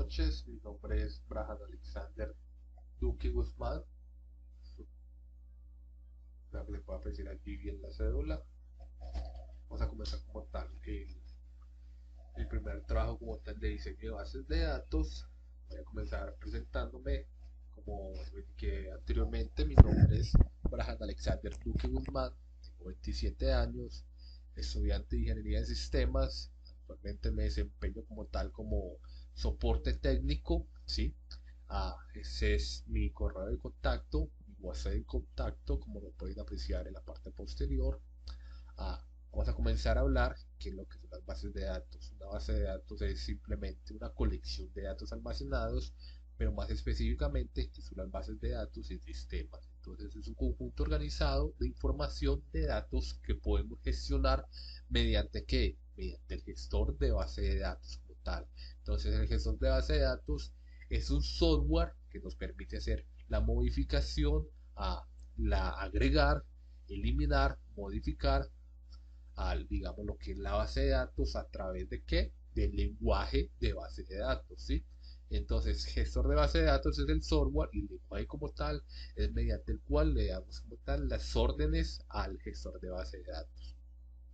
noches, mi nombre es Brahan Alexander Duque Guzmán. Espero que le pueda apreciar aquí bien la cédula. Vamos a comenzar como tal el primer trabajo como tal de diseño de bases de datos. Voy a comenzar presentándome. Como indiqué anteriormente, mi nombre es Brahan Alexander Duque Guzmán, tengo 27 años, estudiante de Ingeniería de Sistemas. Actualmente me desempeño como tal como soporte técnico, ¿sí? Ese es mi correo de contacto, mi WhatsApp de contacto, como lo pueden apreciar en la parte posterior. Ah, Vamos a comenzar a hablar qué es lo que son las bases de datos. Una base de datos es simplemente una colección de datos almacenados, pero más específicamente que son las bases de datos en sistemas. Entonces es un conjunto organizado de información de datos que podemos gestionar mediante qué? Mediante el gestor de base de datos como tal. Entonces el gestor de base de datos es un software que nos permite hacer la modificación, la agregar, eliminar, modificar al, digamos, lo que es la base de datos a través de qué? Del lenguaje de base de datos, ¿sí? Entonces, gestor de base de datos es el software y el lenguaje como tal es mediante el cual le damos como tal las órdenes al gestor de base de datos.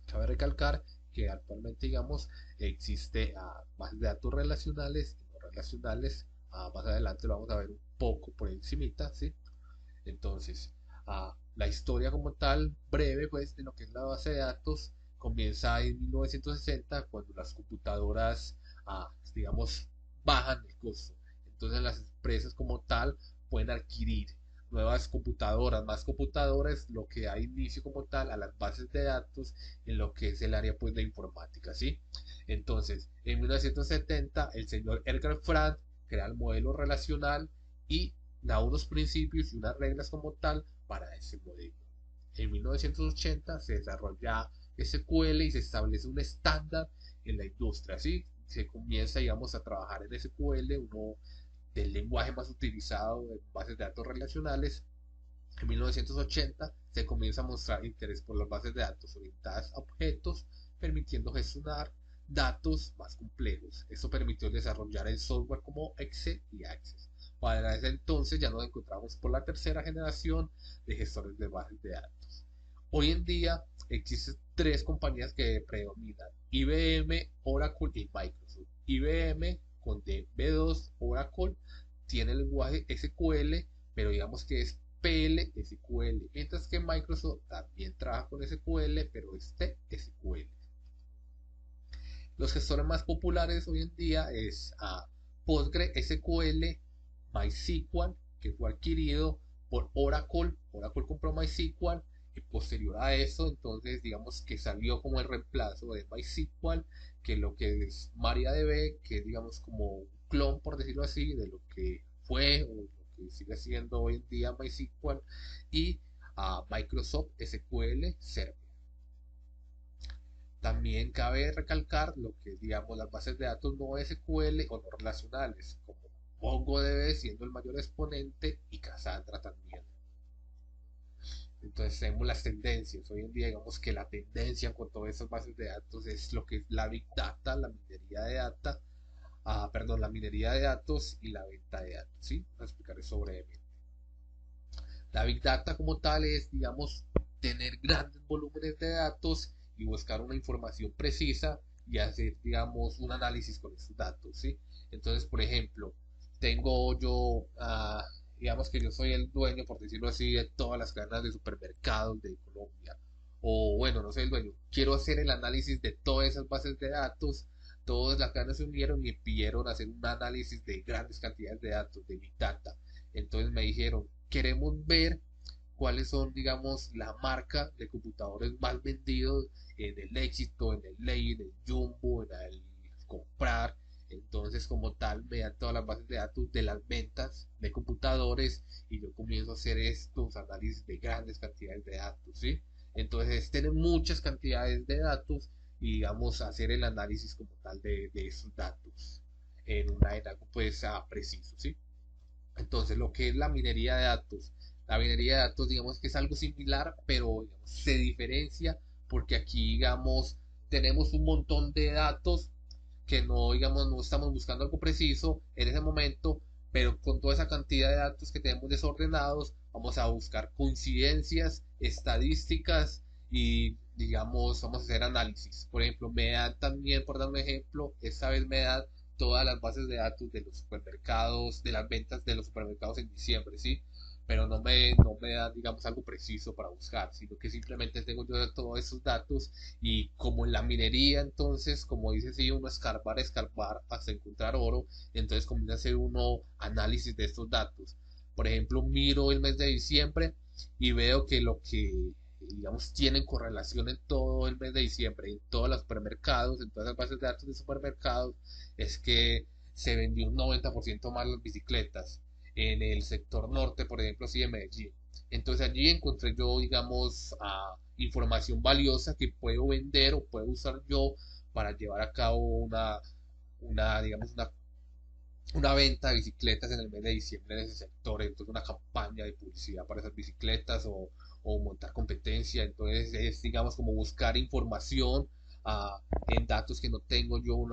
Cabe recalcar que actualmente, digamos, existe bases de datos relacionales y no relacionales. Más adelante lo vamos a ver un poco por encimita, ¿sí? Entonces, la historia como tal, breve, pues, de lo que es la base de datos, comienza en 1960, cuando las computadoras, digamos, bajan el costo. Entonces, las empresas como tal pueden adquirir nuevas computadoras, más computadoras, lo que da inicio como tal a las bases de datos en lo que es el área, pues, de informática, ¿sí? Entonces, en 1970, el señor Edgar Frank crea el modelo relacional y da unos principios y unas reglas como tal para ese modelo. En 1980 se desarrolla SQL y se establece un estándar en la industria. Así se comienza, digamos, a trabajar en SQL, uno del lenguaje más utilizado en bases de datos relacionales. En 1980 se comienza a mostrar interés por las bases de datos orientadas a objetos, permitiendo gestionar datos más complejos. Esto permitió desarrollar el software como Excel y Access. Para ese entonces ya nos encontramos por la tercera generación de gestores de bases de datos. Hoy en día existen tres compañías que predominan: IBM, Oracle y Microsoft. IBM con DB2 Oracle tiene el lenguaje SQL, pero digamos que es PL/SQL, mientras que Microsoft también trabaja con SQL, pero es TSQL. Los gestores más populares hoy en día es PostgreSQL, MySQL, que fue adquirido por Oracle. Oracle compró MySQL y posterior a eso, entonces digamos que salió como el reemplazo de MySQL, que lo que es MariaDB, que es digamos como un clon, por decirlo así, de lo que fue o lo que sigue siendo hoy en día MySQL, y a Microsoft SQL Server. También cabe recalcar lo que digamos las bases de datos no SQL o no relacionales, como MongoDB siendo el mayor exponente y Cassandra también. Entonces tenemos las tendencias. Hoy en día digamos que la tendencia con todas esas bases de datos es lo que es la Big Data, la minería de data, perdón, la minería de datos y la venta de datos. ¿Sí? Voy a explicar eso brevemente. La Big Data como tal es, digamos, tener grandes volúmenes de datos y buscar una información precisa y hacer, digamos, un análisis con esos datos, ¿sí? Entonces, por ejemplo, tengo yo, digamos que yo soy el dueño, por decirlo así, de todas las cadenas de supermercados de Colombia. O bueno, no soy el dueño, quiero hacer el análisis de todas esas bases de datos. Todas las cadenas se unieron y pidieron hacer un análisis de grandes cantidades de datos, de Big Data. Entonces me dijeron, queremos ver cuáles son, digamos, la marca de computadores más vendidos en el Éxito, en el Ley, en el Jumbo, en el Comprar. Entonces, como tal, me dan todas las bases de datos de las ventas de computadores y yo comienzo a hacer estos análisis de grandes cantidades de datos, ¿sí? Entonces, tener muchas cantidades de datos y, digamos, hacer el análisis como tal de esos datos en algo, pues, preciso, ¿sí? Entonces, lo que es la minería de datos, digamos que es algo similar, pero digamos, se diferencia porque aquí, digamos, tenemos un montón de datos, que no, digamos, no estamos buscando algo preciso en ese momento, pero con toda esa cantidad de datos que tenemos desordenados, vamos a buscar coincidencias, estadísticas y, digamos, vamos a hacer análisis. Por ejemplo, me dan también, por dar un ejemplo, esta vez me dan todas las bases de datos de los supermercados, de las ventas de los supermercados en diciembre, ¿sí? Pero no me da, digamos, algo preciso para buscar, sino que simplemente tengo yo todos esos datos y como en la minería, entonces, como dice, sí, uno escarbar, escarbar hasta encontrar oro, entonces comienza a hacer uno análisis de estos datos. Por ejemplo, miro el mes de diciembre y veo que lo que, digamos, tienen correlación en todo el mes de diciembre, en todos los supermercados, en todas las bases de datos de supermercados, es que se vendió un 90% más las bicicletas en el sector norte, por ejemplo, así de Medellín. Entonces allí encontré yo, digamos, información valiosa que puedo vender o puedo usar yo para llevar a cabo digamos, una venta de bicicletas en el mes de diciembre en ese sector. Entonces una campaña de publicidad para esas bicicletas o montar competencia. Entonces es, digamos, como buscar información en datos que no tengo yo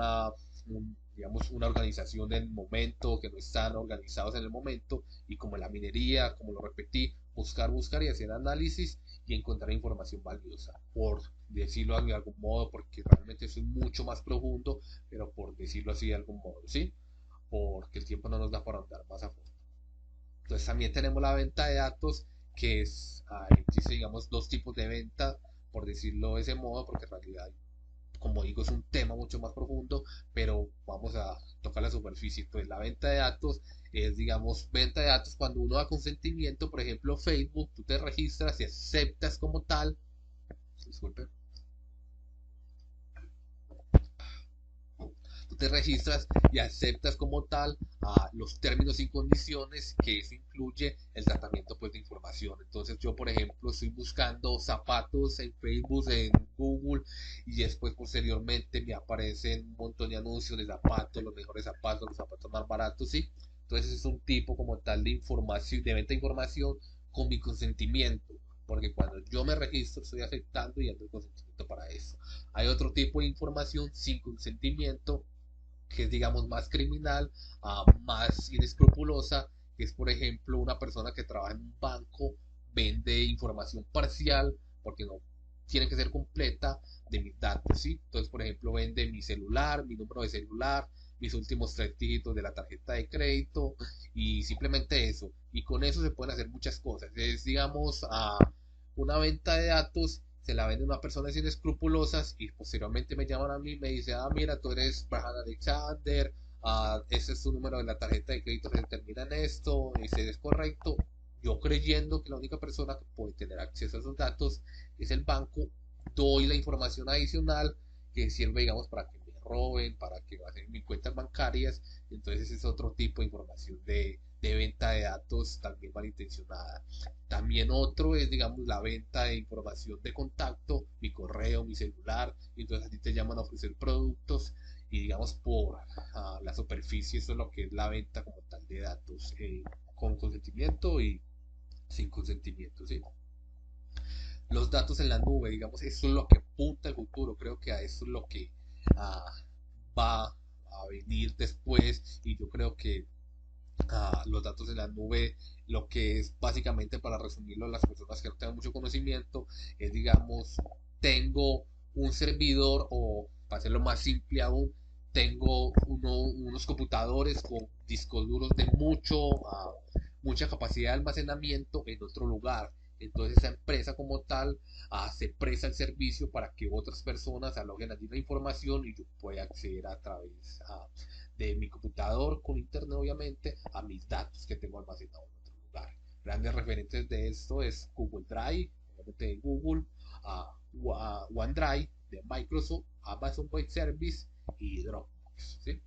digamos, una organización en el momento, que no están organizados en el momento, y como en la minería, como lo repetí, buscar y hacer análisis y encontrar información valiosa, por decirlo de algún modo, porque realmente eso es mucho más profundo, pero por decirlo así de algún modo, ¿sí? Porque el tiempo no nos da para andar más a fondo. Entonces también tenemos la venta de datos, que existe, digamos, dos tipos de venta, por decirlo de ese modo, porque en realidad, como digo, es un tema mucho más profundo, pero vamos a tocar la superficie. Entonces la venta de datos es, digamos, venta de datos cuando uno da consentimiento. Por ejemplo, Facebook, tú te registras y aceptas como tal, disculpe, tú te registras y aceptas como tal los términos y condiciones, que eso incluye el tratamiento, pues, de información. Entonces yo, por ejemplo, estoy buscando zapatos en Facebook, en Google, y después posteriormente me aparecen un montón de anuncios de zapatos, los zapatos más baratos, ¿sí? Entonces es un tipo como tal de información, de venta de información con mi consentimiento, porque cuando yo me registro estoy aceptando y dando el consentimiento para eso. Hay otro tipo de información sin consentimiento, que es, digamos, más criminal, más inescrupulosa, que es, por ejemplo, una persona que trabaja en un banco, vende información parcial, porque no tiene que ser completa, de mis datos, ¿sí? Entonces, por ejemplo, vende mi celular, mi número de celular, mis últimos 3 dígitos de la tarjeta de crédito, y simplemente eso. Y con eso se pueden hacer muchas cosas. Es, digamos, una venta de datos, se la venden a personas inescrupulosas y posteriormente me llaman a mí y me dicen, mira, tú eres Brian Alexander, ese es tu número de la tarjeta de crédito, se termina en esto, y si es correcto, yo creyendo que la única persona que puede tener acceso a esos datos es el banco, doy la información adicional que sirve, digamos, para que me roben, para que vayan mis cuentas bancarias. Entonces ese es otro tipo de información de venta de datos también malintencionada. También otro es, digamos, la venta de información de contacto, mi correo, mi celular, y entonces a ti te llaman a ofrecer productos, y, digamos, por la superficie, eso es lo que es la venta como tal de datos, con consentimiento y sin consentimiento, ¿sí? Los datos en la nube, digamos, eso es lo que apunta el futuro, creo que a eso es lo que ah, va a venir después, y yo creo que los datos en la nube, lo que es básicamente, para resumirlo a las personas que no tengan mucho conocimiento, es, digamos, tengo un servidor, o para hacerlo más simple aún, tengo unos computadores con discos duros de mucha capacidad de almacenamiento en otro lugar. Entonces esa empresa como tal se presta el servicio para que otras personas alojen allí la información y yo pueda acceder a través de mi computador con internet, obviamente, a mis datos que tengo almacenados en otro lugar. Grandes referentes de esto es Google Drive, obviamente de Google, OneDrive de Microsoft, Amazon Web Service y Dropbox, ¿sí?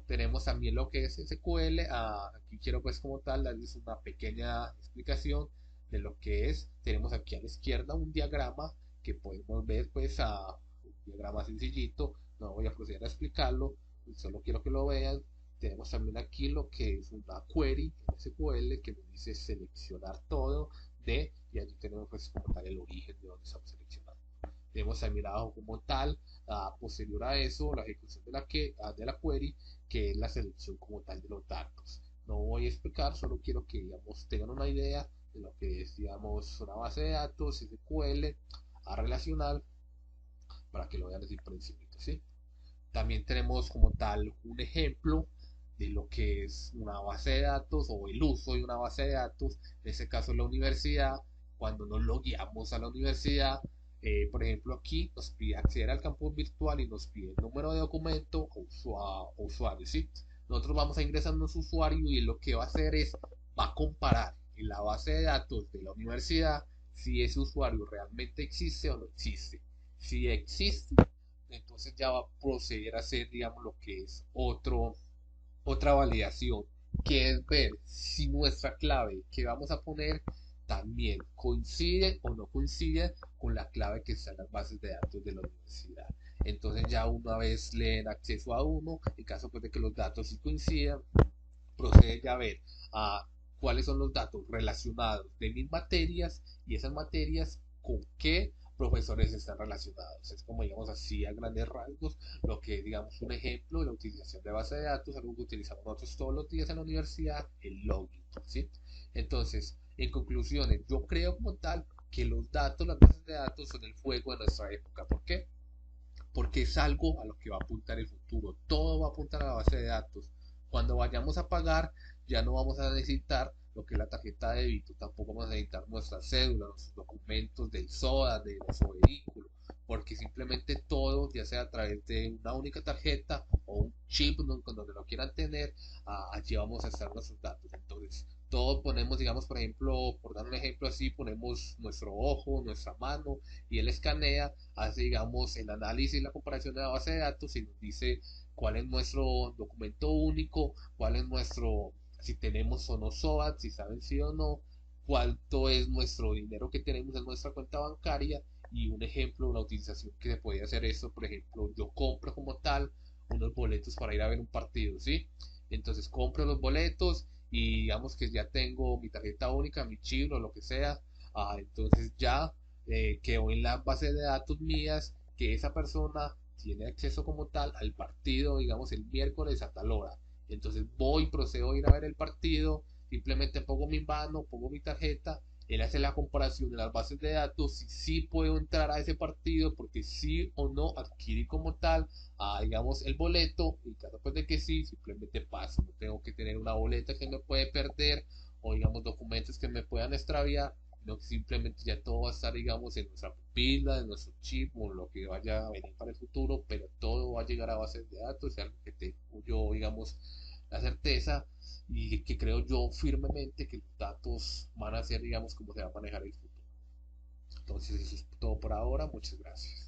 Tenemos también lo que es SQL. Aquí quiero, pues, como tal darles una pequeña explicación de lo que es. Tenemos aquí a la izquierda un diagrama que podemos ver, pues, un diagrama sencillito, no voy a proceder a explicarlo, solo quiero que lo vean. Tenemos también aquí lo que es una query en SQL que nos dice seleccionar todo y allí tenemos, pues, como tal el origen de donde estamos seleccionando. Tenemos también abajo como tal posterior a eso, la ejecución de la query, que es la selección como tal de los datos. No voy a explicar, solo quiero que digamos, tengan una idea de lo que es digamos, una base de datos, SQL, a relacional, para que lo vean decir por encima, ¿sí? También tenemos como tal un ejemplo de lo que es una base de datos o el uso de una base de datos, en este caso la universidad, cuando nos logueamos a la universidad, por ejemplo aquí nos pide acceder al campus virtual y nos pide el número de documento o usuario, ¿sí? Nosotros vamos a ingresar a nuestro usuario y lo que va a hacer es, va a comparar en la base de datos de la universidad si ese usuario realmente existe o no existe. Si existe, entonces ya va a proceder a hacer, digamos, lo que es otra validación, que es ver si nuestra clave que vamos a poner también coincide o no coincide con la clave que está en las bases de datos de la universidad. Entonces ya una vez le den acceso a uno, en caso pues, de que los datos sí coincidan, procede ya a ver a cuáles son los datos relacionados de mis materias y esas materias con qué profesores están relacionados. Es como digamos así a grandes rasgos lo que digamos un ejemplo de la utilización de base de datos, algo que utilizamos nosotros todos los días en la universidad, el login, ¿sí? Entonces, en conclusiones, yo creo como tal que los datos, las bases de datos son el fuego de nuestra época. ¿Por qué? Porque es algo a lo que va a apuntar el futuro. Todo va a apuntar a la base de datos. Cuando vayamos a pagar, ya no vamos a necesitar lo que es la tarjeta de débito, tampoco vamos a necesitar nuestra cédula, nuestros documentos del SOA, de nuestro vehículo, porque simplemente todo, ya sea a través de una única tarjeta o un chip donde lo quieran tener, allí vamos a estar nuestros datos. Entonces, todos ponemos, digamos, por ejemplo, por dar un ejemplo así, ponemos nuestro ojo, nuestra mano, y él escanea, hace, digamos, el análisis y la comparación de la base de datos y nos dice cuál es nuestro documento único, cuál es nuestro, si tenemos o no SOAT, si saben sí o no, cuánto es nuestro dinero que tenemos en nuestra cuenta bancaria y un ejemplo, una utilización que se puede hacer esto, por ejemplo, yo compro como tal unos boletos para ir a ver un partido, ¿sí? Entonces compro los boletos y digamos que ya tengo mi tarjeta única, mi chip o lo que sea, entonces ya quedó en la base de datos mías que esa persona tiene acceso como tal al partido, digamos, el miércoles a tal hora. Entonces voy, procedo a ir a ver el partido, simplemente pongo mi mano, pongo mi tarjeta, él hace la comparación de las bases de datos, si sí puedo entrar a ese partido, porque sí o no adquirí como tal, digamos, el boleto, y en caso pues de que sí, simplemente paso, no tengo que tener una boleta que me puede perder, o digamos documentos que me puedan extraviar, no, simplemente ya todo va a estar, digamos, en nuestra pupila, en nuestro chip o lo que vaya a venir para el futuro, pero todo va a llegar a bases de datos, es algo que tengo yo, digamos, la certeza y que creo yo firmemente que los datos van a ser, digamos, cómo se va a manejar el futuro. Entonces, eso es todo por ahora. Muchas gracias.